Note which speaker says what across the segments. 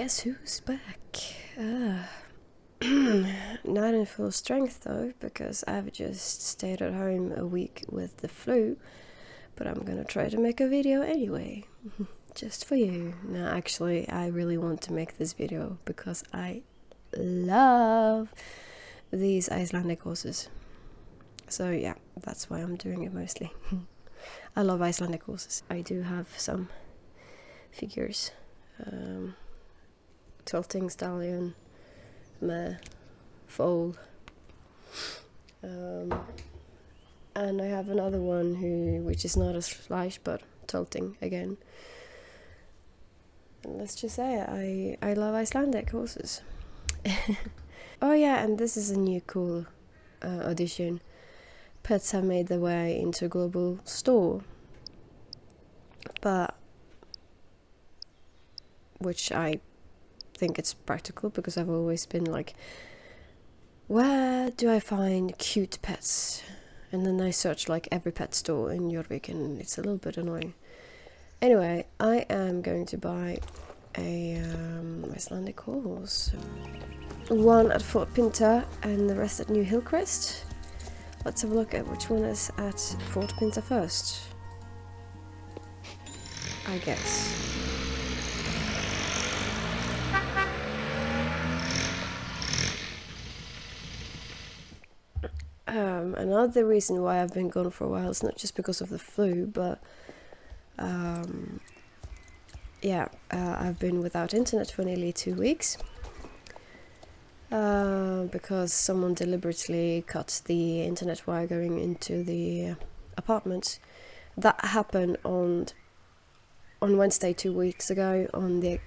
Speaker 1: Guess who's back? Not in full strength though, because I've just stayed at home a week with the flu, but I'm gonna try to make a video anyway, just for you. No, actually, I really want to make this video because I love these Icelandic horses. So yeah, that's why I'm doing it mostly. I love Icelandic horses. I do have some figures. Tilting stallion, mare, foal, and I have another one which is not a slash but tilting again. And let's just say I love Icelandic horses. Oh yeah, and this is a new cool addition. Pets have made their way into a global store, but which I think it's practical because I've always been like, where do I find cute pets? And then I search like every pet store in Jorvik and it's a little bit annoying. Anyway, I am going to buy a Icelandic horse. One at Fort Pinta and the rest at New Hillcrest. Let's have a look at which one is at Fort Pinta first, I guess. Another reason why I've been gone for a while is not just because of the flu, but I've been without internet for nearly 2 weeks because someone deliberately cut the internet wire going into the apartment. That happened on Wednesday 2 weeks ago on the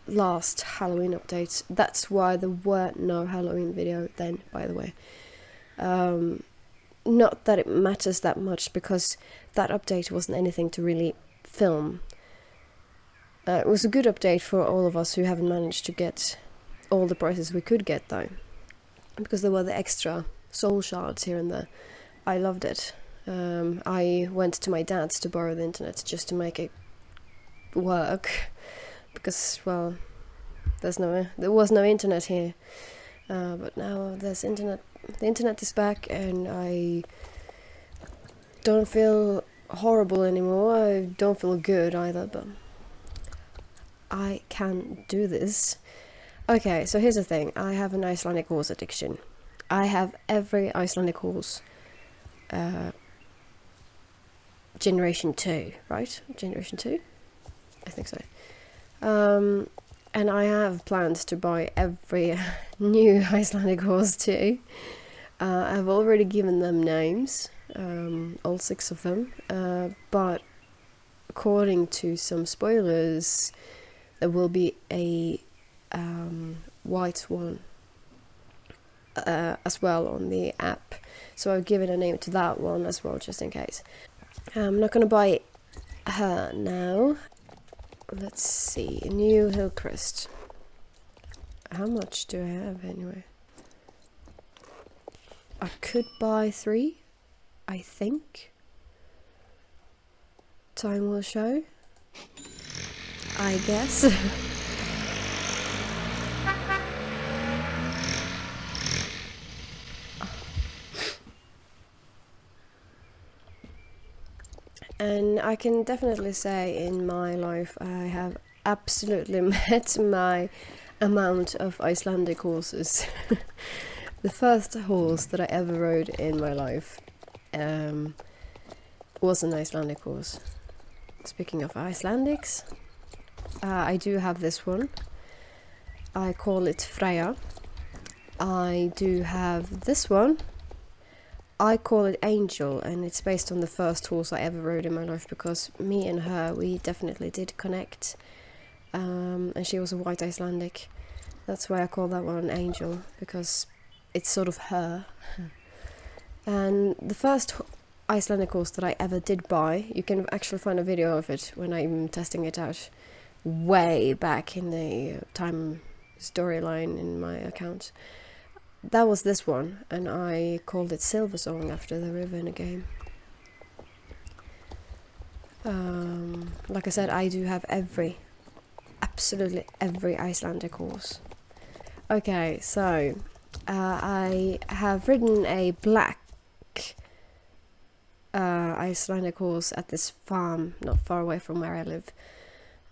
Speaker 1: last Halloween update. That's why there were no Halloween video then, by the way. Not that it matters that much because that update wasn't anything to really film. It was a good update for all of us who haven't managed to get all the prizes we could get though, because there were the extra soul shards here and there. I loved it. I went to my dad's to borrow the internet just to make it work because, well, there was no internet here, but now there's internet. The internet is back and I don't feel horrible anymore. I don't feel good either, but I can do this. Okay, so here's the thing. I have an Icelandic horse addiction. I have every Icelandic horse. Generation 2, right? Generation 2? I think so. And I have plans to buy every new Icelandic horse too. I've already given them names, all 6 of them, but according to some spoilers, there will be a white one as well on the app. So I've given a name to that one as well, just in case. I'm not going to buy her now. Let's see, New Hillcrest. How much do I have anyway? I could buy 3, I think. Time will show, I guess. And I can definitely say in my life I have absolutely met my amount of Icelandic horses. The first horse that I ever rode in my life was an Icelandic horse. Speaking of Icelandics, I do have this one. I call it Freya. I do have this one. I call it Angel, and it's based on the first horse I ever rode in my life because me and her, we definitely did connect. And she was a white Icelandic. That's why I call that one Angel, because it's sort of her. And the first Icelandic horse that I ever did buy, you can actually find a video of it when I'm testing it out way back in the time storyline in my account. That was this one, and I called it Silver Song after the river in a game. Like I said, I do have every absolutely every Icelandic horse. Okay, so I have ridden a black Icelandic horse at this farm not far away from where I live.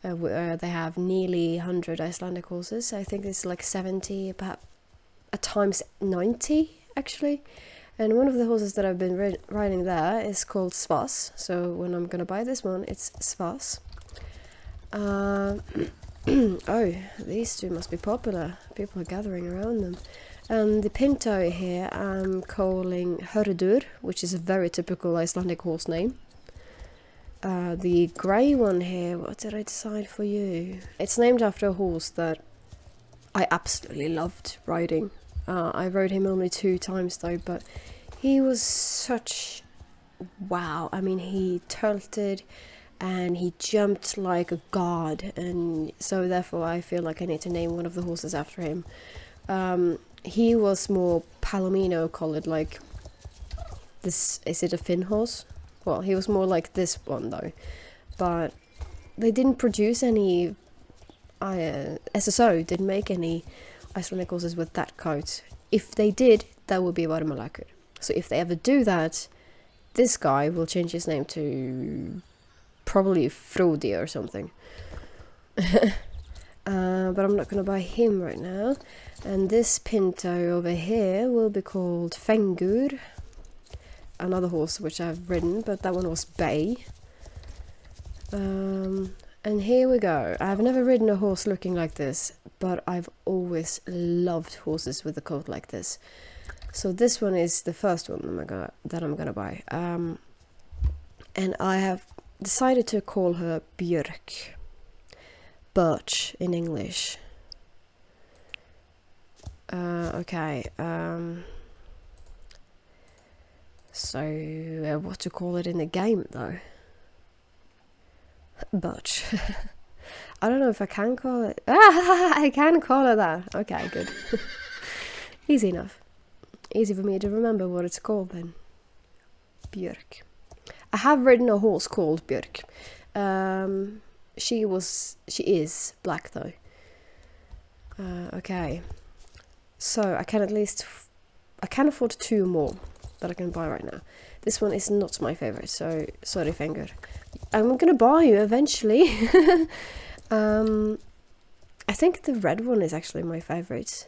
Speaker 1: Where they have nearly 100 Icelandic horses. I think it's like 70, about at times 90 actually. And one of the horses that I've been riding there is called Svas. So when I'm gonna buy this one, it's Svas. Oh, these two must be popular. People are gathering around them. And the Pinto here I'm calling Hörður, which is a very typical Icelandic horse name. The grey one here, what did I decide for you? It's named after a horse that I absolutely loved riding. I rode him only 2 times though, but he was such... wow. I mean, he tilted and he jumped like a god, and so therefore I feel like I need to name one of the horses after him. He was more Palomino colored, like this. Is it a Finn horse? Well, he was more like this one though, but they didn't produce any. SSO didn't make any Icelandic horses with that coat. If they did, that would be Varmalakur. So if they ever do that, this guy will change his name to probably Frodi or something. But I'm not gonna buy him right now. And this Pinto over here will be called Fengur. Another horse which I've ridden, but that one was Bay. And here we go. I've never ridden a horse looking like this, but I've always loved horses with a coat like this. So this one is the first one that I'm gonna buy. And I have decided to call her Björk. Birch in English. Okay. So, what to call it in the game, though? Birch. I don't know if I can call it... I can call it that. Okay, good. Easy enough. Easy for me to remember what it's called, then. Björk. I have ridden a horse called Björk. She is black, though. Okay. So, I can afford 2 more that I can buy right now. This one is not my favorite, so sorry, Fengur. I'm gonna buy you eventually. I think the red one is actually my favorite.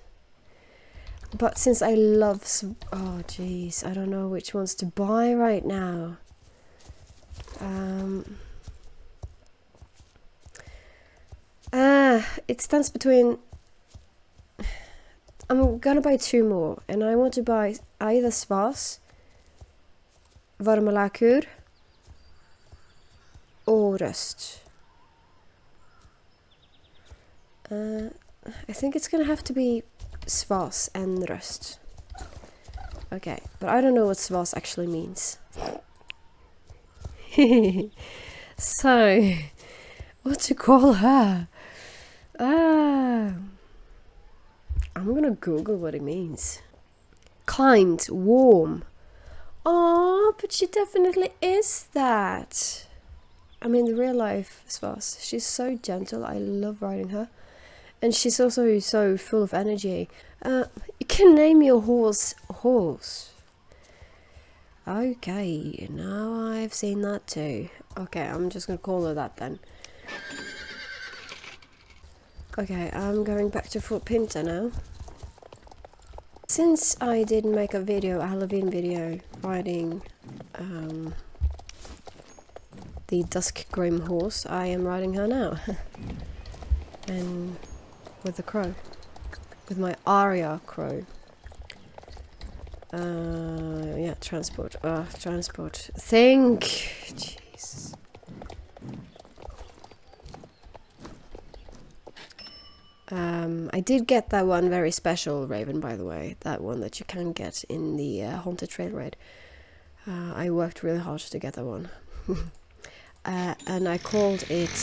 Speaker 1: But since I love oh jeez, I don't know which ones to buy right now. It stands between... I'm gonna buy 2 more, and I want to buy either Svas, Varmalakur, or Röst. I think it's gonna have to be Svas and Röst. Okay, but I don't know what Svas actually means. So, what to call her? I'm gonna Google what it means. Kind, warm. Oh, but she definitely is that. I mean, the real life Svas. She's so gentle. I love riding her. And she's also so full of energy. You can name your horse. Okay, now I've seen that too. Okay, I'm just gonna call her that then. Okay, I'm going back to Fort Pinta now. Since I didn't make a Halloween video riding the Dusk Grim horse, I am riding her now. And with the crow. With my Aria crow. Yeah, transport. Transport. Think! Jeez. I did get that one very special raven, by the way. That one that you can get in the Haunted Trail Raid. I worked really hard to get that one. And I called it...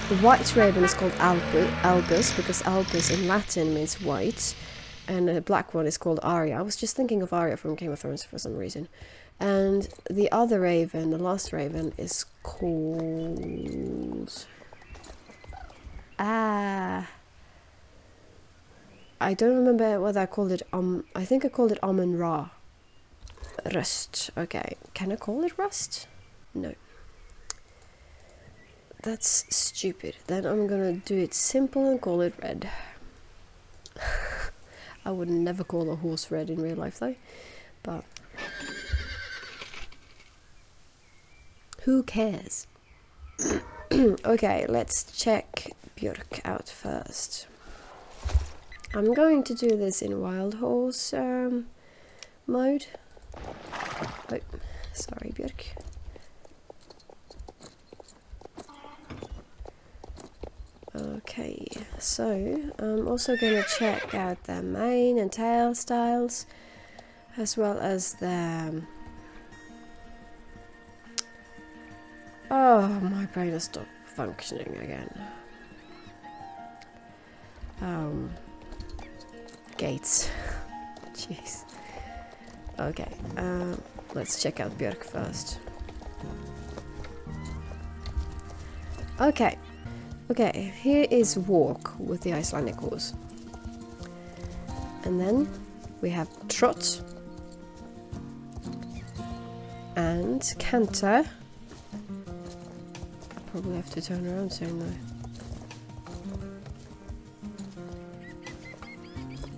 Speaker 1: The white raven is called Albus, because Albus in Latin means white. And the black one is called Arya. I was just thinking of Arya from Game of Thrones for some reason. And the other raven, the last raven, is called... Ah, I don't remember what I called it. I think I called it Amun Ra. Rust. Okay, can I call it rust? No. That's stupid. Then I'm gonna do it simple and call it red. I would never call a horse red in real life though, but who cares? Okay, let's check Björk out first. I'm going to do this in wild horse mode. Oh, sorry, Björk. Okay, so I'm also going to check out the mane and tail styles, as well as the... Oh, my brain has stopped functioning again. Gates. Jeez. Okay, let's check out Björk first. Okay. Okay, here is walk with the Icelandic horse. And then we have trot and canter. I'll probably have to turn around soon though.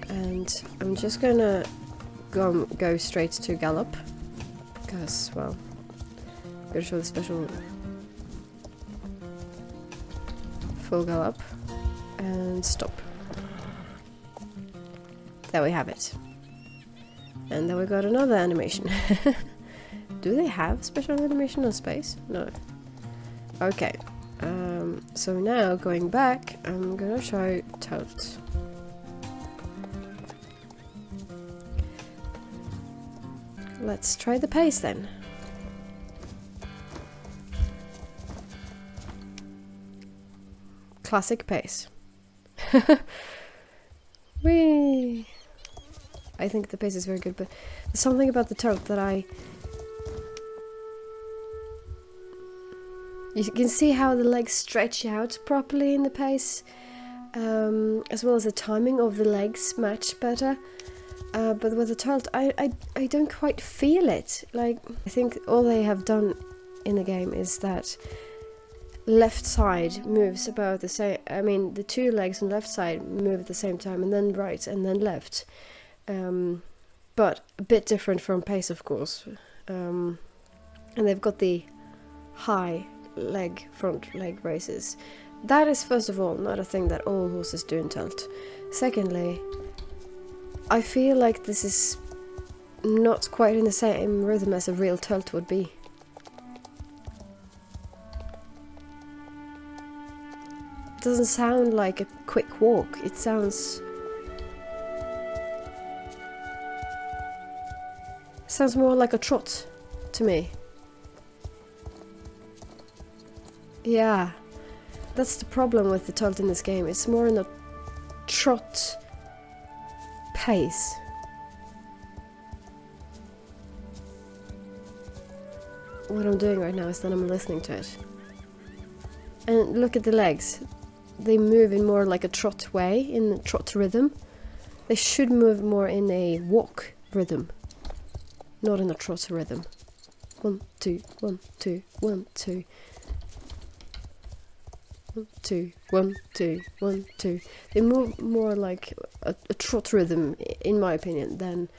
Speaker 1: And I'm just gonna go straight to gallop because, well, I'm gonna show the special full gallop and stop. There we have it. And then we got another animation. Do they have special animation on space? No. Okay. So now going back, I'm gonna show totes. Let's try the pace then. Classic pace. Whee! I think the pace is very good, but there's something about the tote that you can see how the legs stretch out properly in the pace, as well as the timing of the legs match better. But with the tote, I don't quite feel it. Like, I think all they have done in the game is that left side moves about the same. I mean, the two legs on left side move at the same time, and then right, and then left. But a bit different from pace, of course. And they've got the high front leg races. That is, first of all, not a thing that all horses do in tilt. Secondly, I feel like this is not quite in the same rhythm as a real tilt would be. It doesn't sound like a quick walk. It sounds more like a trot to me. Yeah, that's the problem with the tilt in this game. It's more in a trot pace. What I'm doing right now is that I'm listening to it. And look at the legs. They move in more like a trot way, in a trot rhythm. They should move more in a walk rhythm, not in a trot rhythm. 1, 2, 1, 2, 1, 2. 1, 2, 1, 2, 1, 2. They move more like a trot rhythm, in my opinion, than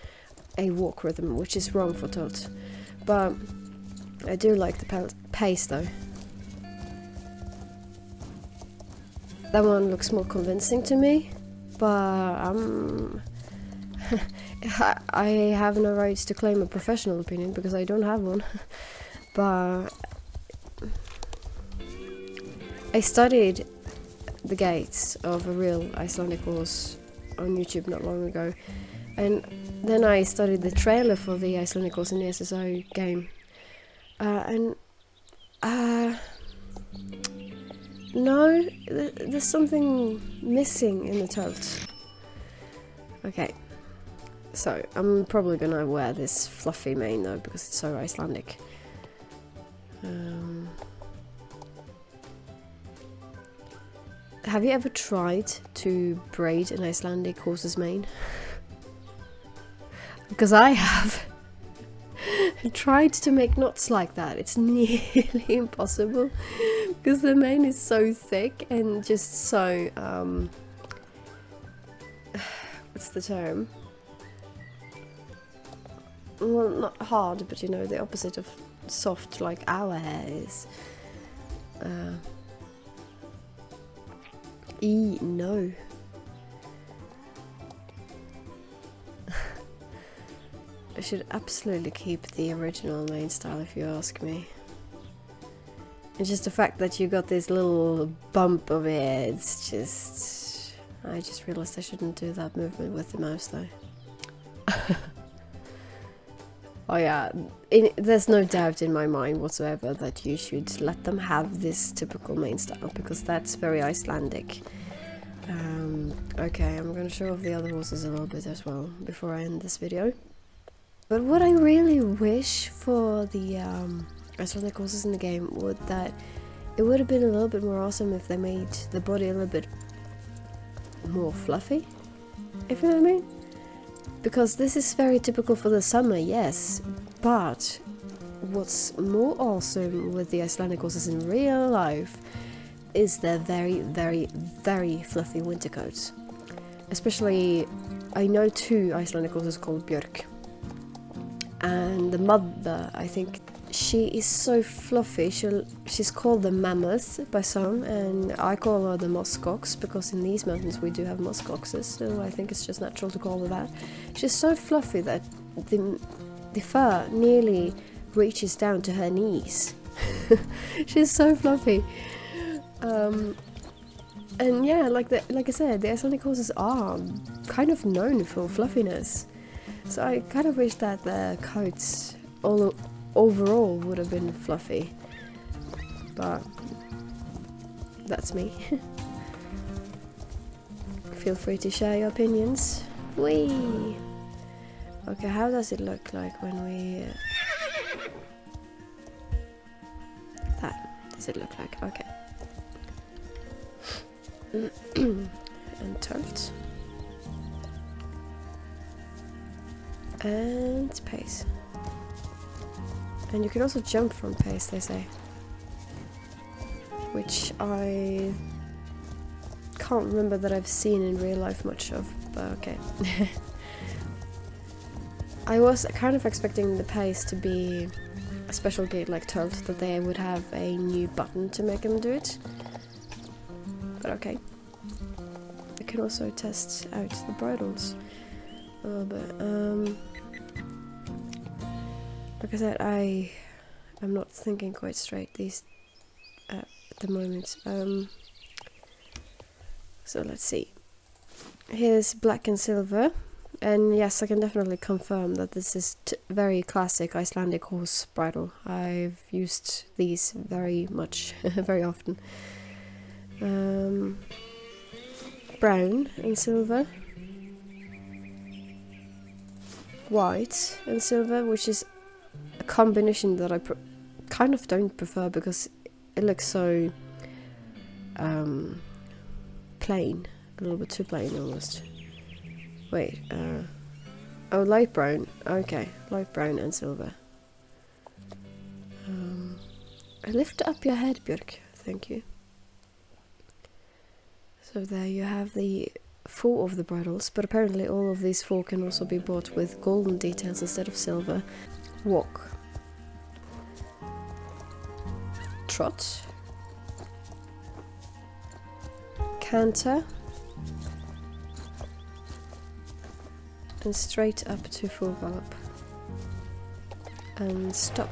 Speaker 1: a walk rhythm, which is wrong for tilt. But I do like the pace though. That one looks more convincing to me, but I have no rights to claim a professional opinion because I don't have one. But I studied the gaits of a real Icelandic horse on YouTube not long ago, and then I studied the trailer for the Icelandic horse in the SSO game, no, there's something missing in the tilt. Okay, so I'm probably gonna wear this fluffy mane though because it's so Icelandic. Have you ever tried to braid an Icelandic horse's mane? Because I have. I tried to make knots like that. It's nearly impossible because the mane is so thick and just so what's the term? Well, not hard, but you know, the opposite of soft, like our hair is. No. I should absolutely keep the original mane style if you ask me. It's just the fact that you got this little bump of it, it's just... I just realized I shouldn't do that movement with the mouse though. Oh yeah, there's no doubt in my mind whatsoever that you should let them have this typical mane style, because that's very Icelandic. Okay, I'm gonna show off the other horses a little bit as well before I end this video. But what I really wish for the Icelandic horses in the game would that it would have been a little bit more awesome if they made the body a little bit more fluffy, if you know what I mean. Because this is very typical for the summer, yes, but what's more awesome with the Icelandic horses in real life is their very, very, very fluffy winter coats. Especially, I know 2 Icelandic horses called Björk. And the mother, I think, she is so fluffy. She's called the mammoth by some, and I call her the muskox because in these mountains we do have muskoxes, so I think it's just natural to call her that. She's so fluffy that the fur nearly reaches down to her knees. She's so fluffy. And yeah, like I said, the Icelandic horses are kind of known for fluffiness. So I kind of wish that the coats overall would have been fluffy, but that's me. Feel free to share your opinions. Whee! Okay, how does it look like when we... That does it look like? Okay. And tilt. And pace. And you can also jump from pace, they say. Which I can't remember that I've seen in real life much of, but okay. I was kind of expecting the pace to be a special gate like tilt, that they would have a new button to make them do it. But okay. I can also test out the bridles a little bit. Like I said, I'm not thinking quite straight at the moment. So let's see. Here's black and silver, and yes, I can definitely confirm that this is very classic Icelandic horse bridle. I've used these very much, very often. Brown and silver. White and silver, which is a combination that I kind of don't prefer because it looks so plain, a little bit too plain almost. Wait, oh, light brown. Okay, light brown and silver. Lift up your head, Björk. Thank you. So there you have the 4 of the bridles, but apparently all of these 4 can also be bought with golden details instead of silver. Walk. Trot. Canter. And straight up to full gallop. And stop.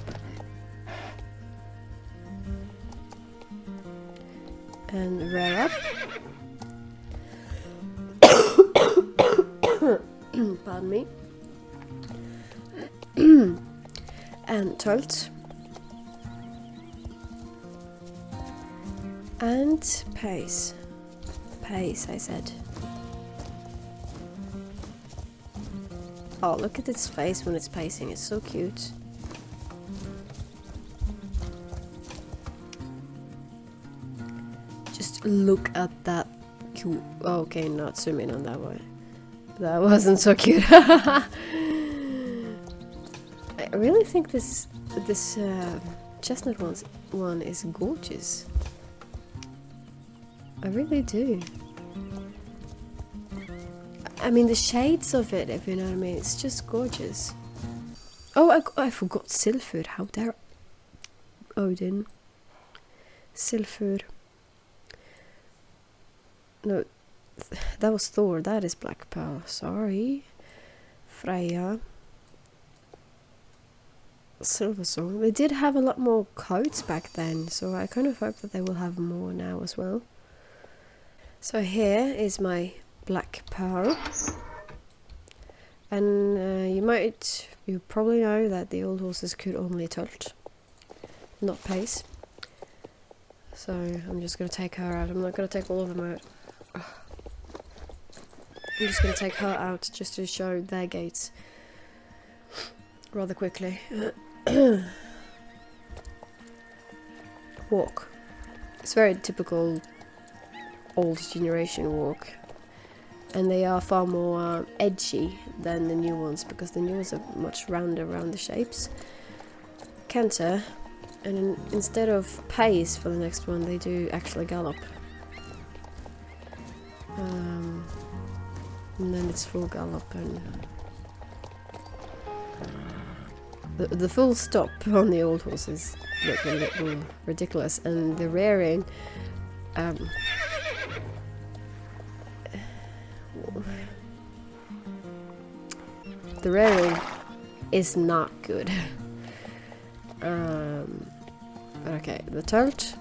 Speaker 1: And rear up. Pardon me. And tilt. And pace. Pace, I said. Oh, look at its face when it's pacing. It's so cute. Just look at that Cool. Okay, not zoom in on that one. That wasn't so cute. I really think this chestnut one is gorgeous. I really do. I mean, the shades of it, if you know what I mean, it's just gorgeous. Oh, I forgot silver. How dare Odin. Silver. No, that was Thor. That is Black Pearl. Sorry. Freya. Silver Song. They did have a lot more coats back then, so I kind of hope that they will have more now as well. So here is my Black Pearl. And you probably know that the old horses could only tolt, not pace. So I'm just going to take her out. I'm not going to take all of them out. I'm just going to take her out just to show their gaits rather quickly. Walk. It's very typical old generation walk. And they are far more edgy than the new ones, because the new ones are much rounder around the shapes. Canter, and instead of pace for the next one, they do actually gallop. And then it's full gallop, and the full stop on the old horses look a little ridiculous, and the rearing. The rearing is not good. Okay, the tolt.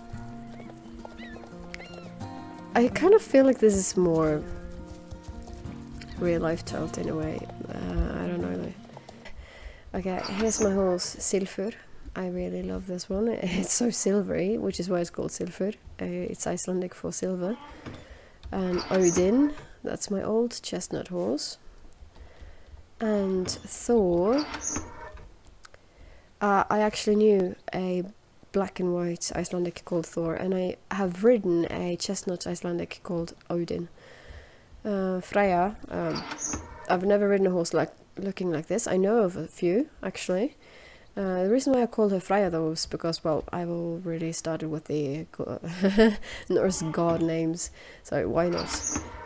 Speaker 1: I kind of feel like this is more real life tolt in a way. I don't know though. Okay, here's my horse Silfur. I really love this one. It's so silvery, which is why it's called Silfur. It's Icelandic for silver. And Odin, that's my old chestnut horse. And Thor, I actually knew a black and white Icelandic called Thor, and I have ridden a chestnut Icelandic called Odin. Freya, I've never ridden a horse looking like this. I know of a few, actually. The reason why I called her Freya though was because, well, I've already started with the Norse god names, so why not?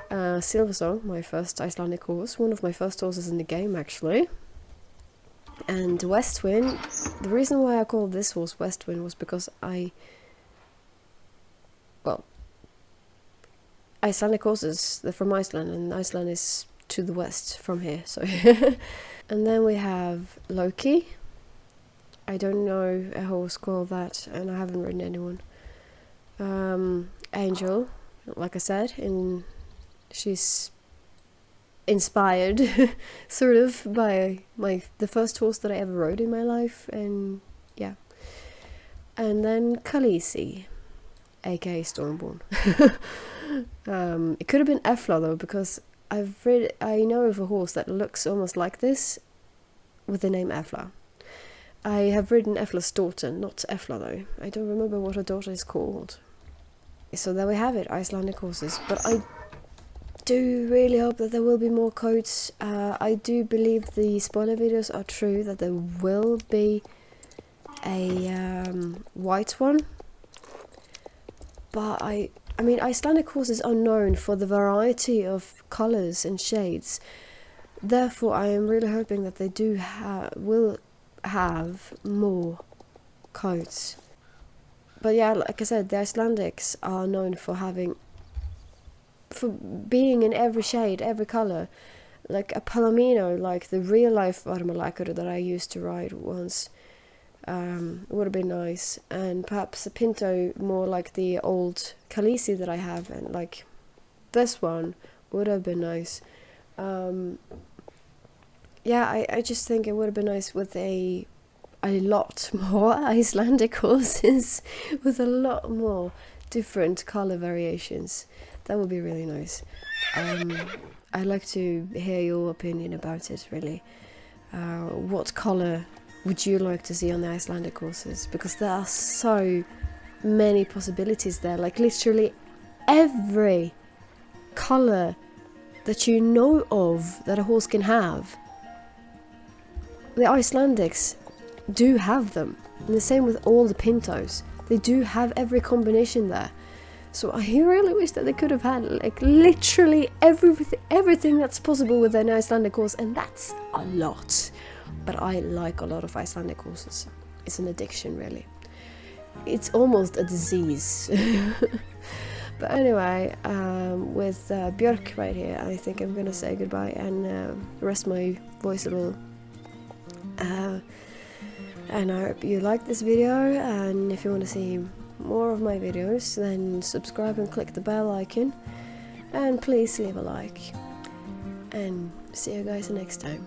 Speaker 1: Silversong, my first Icelandic horse, one of my first horses in the game actually. And Westwind, the reason why I called this horse Westwind was because Icelandic horses, they're from Iceland, and Iceland is to the west from here, so. And then we have Loki. I don't know a horse called that, and I haven't ridden anyone. Angel, like I said, she's inspired sort of by the first horse that I ever rode in my life, and yeah. And then Khaleesi, aka Stormborn. It could have been Efla though, because I know of a horse that looks almost like this with the name Efla. I have ridden Efla's daughter, not Efla though. I don't remember what her daughter is called. So there we have it, Icelandic horses. But I do really hope that there will be more coats. I do believe the spoiler videos are true, that there will be a white one. But I mean, Icelandic horses are known for the variety of colours and shades. Therefore, I am really hoping that they will have more coats. But yeah, like I said, the Icelandics are known for being in every shade, every colour. Like a Palomino, like the real life Varmalakur that I used to ride once, would have been nice. And perhaps a Pinto more like the old Khaleesi that I have, and like this one would have been nice. Yeah, I just think it would have been nice with a lot more Icelandic horses with a lot more different colour variations. That would be really nice. I'd like to hear your opinion about it, really. What colour would you like to see on the Icelandic horses? Because there are so many possibilities there. Like literally every color that you know of that a horse can have. The Icelandics do have them, and the same with all the pintos. They do have every combination there. So I really wish that they could have had like literally everything that's possible with an Icelandic horse, and that's a lot. But I like a lot of Icelandic horses. It's an addiction, really. It's almost a disease. But anyway, with Björk right here, I think I'm gonna say goodbye and rest my voice a little. And I hope you liked this video, and if you want to see more of my videos, then subscribe and click the bell icon, and please leave a like, and see you guys next time.